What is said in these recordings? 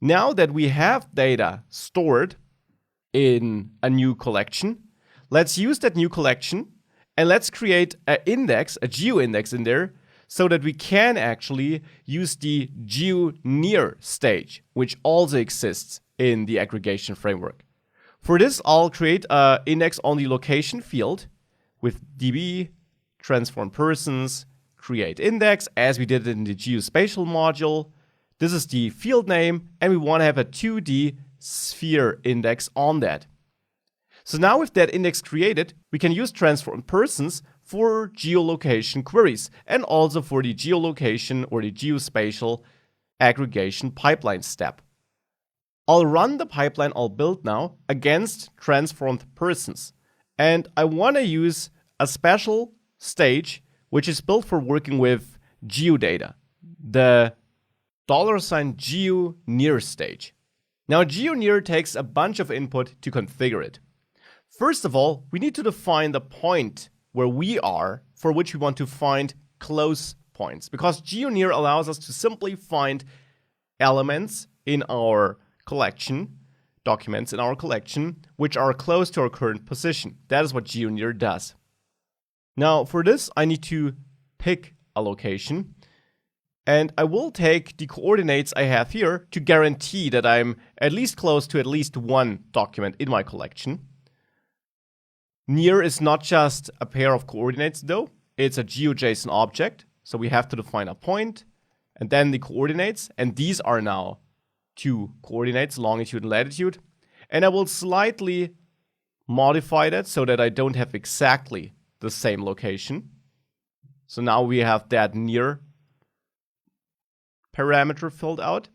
Now that we have data stored in a new collection, let's use that new collection and let's create an index, a geoindex in there, so that we can actually use the geoNear stage, which also exists in the aggregation framework. For this, I'll create an index on the location field with db transform persons create index, as we did in the geospatial module. This is the field name, and we want to have a 2D sphere index on that. So now with that index created, we can use transform persons for geolocation queries and also for the geolocation or the geospatial aggregation pipeline step. I'll run the pipeline I'll build now against transformed persons. And I want to use a special stage which is built for working with geodata, the $geoNear stage. Now geoNear takes a bunch of input to configure it. First of all, we need to define the point where we are for which we want to find close points, because geoNear allows us to simply find elements in our collection, documents in our collection, which are close to our current position. That is what geoNear does. Now for this, I need to pick a location, and I will take the coordinates I have here to guarantee that I'm at least close to at least one document in my collection. Near is not just a pair of coordinates though, it's a GeoJSON object, so we have to define a point and then the coordinates, and these are now two coordinates, longitude and latitude, and I will slightly modify that so that I don't have exactly the same location. So now we have that near parameter filled out.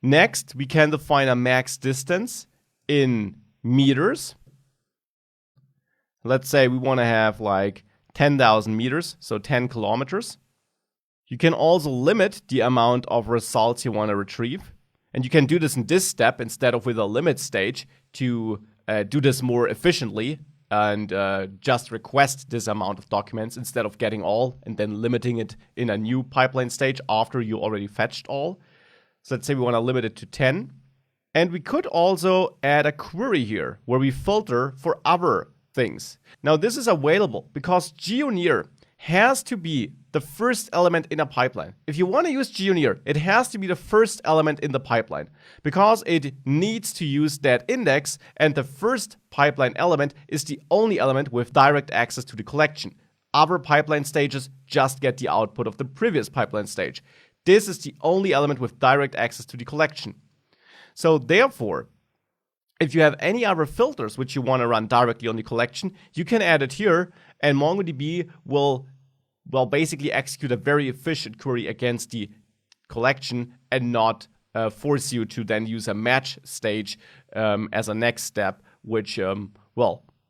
Next, we can define a max distance in meters. Let's say we want to have like 10,000 meters, so 10 kilometers. You can also limit the amount of results you want to retrieve. And you can do this in this step instead of with a limit stage to do this more efficiently and just request this amount of documents instead of getting all and then limiting it in a new pipeline stage after you already fetched all. So let's say we want to limit it to 10. And we could also add a query here where we filter for other things. Now this is available because geoNear has to be the first element in a pipeline. If you want to use geoNear, it has to be the first element in the pipeline because it needs to use that index, and the first pipeline element is the only element with direct access to the collection. Other pipeline stages just get the output of the previous pipeline stage. This is the only element with direct access to the collection. So therefore, if you have any other filters which you want to run directly on the collection, you can add it here, and MongoDB will basically execute a very efficient query against the collection and not force you to then use a match stage as a next step, which,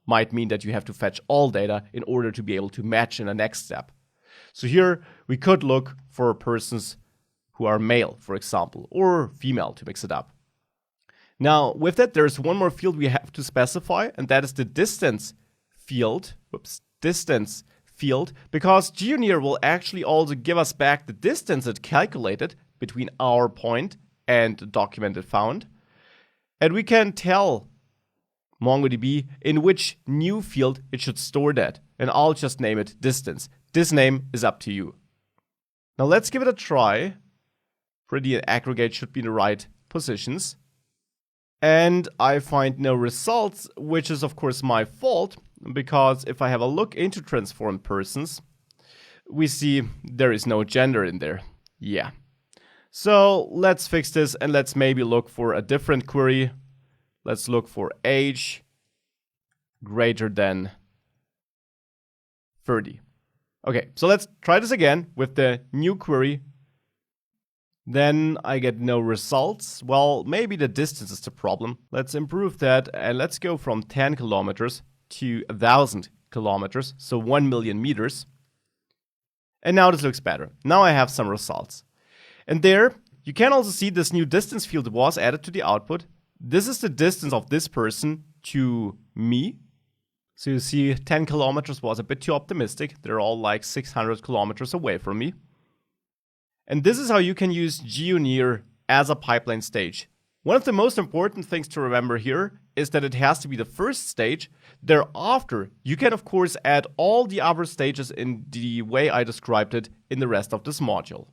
might mean that you have to fetch all data in order to be able to match in the next step. So here we could look for persons who are male, for example, or female to mix it up. Now, with that, there's one more field we have to specify, and that is the distance field. Distance field, because geoNear will actually also give us back the distance it calculated between our point and the document it found. And we can tell MongoDB in which new field it should store that. And I'll just name it distance. This name is up to you. Now let's give it a try. The aggregate should be in the right positions. And I find no results, which is of course my fault, because if I have a look into transformed persons, we see there is no gender in there. Yeah. So let's fix this and let's maybe look for a different query. Let's look for age greater than 30. Okay, so let's try this again with the new query. Then I get no results. Well, maybe the distance is the problem. Let's improve that and let's go from 10 kilometers to 1,000 kilometers, so 1 million meters. And now this looks better. Now I have some results. And there, you can also see this new distance field was added to the output. This is the distance of this person to me. So you see 10 kilometers was a bit too optimistic. They're all like 600 kilometers away from me. And this is how you can use geoNear as a pipeline stage. One of the most important things to remember here is that it has to be the first stage. Thereafter, you can of course add all the other stages in the way I described it in the rest of this module.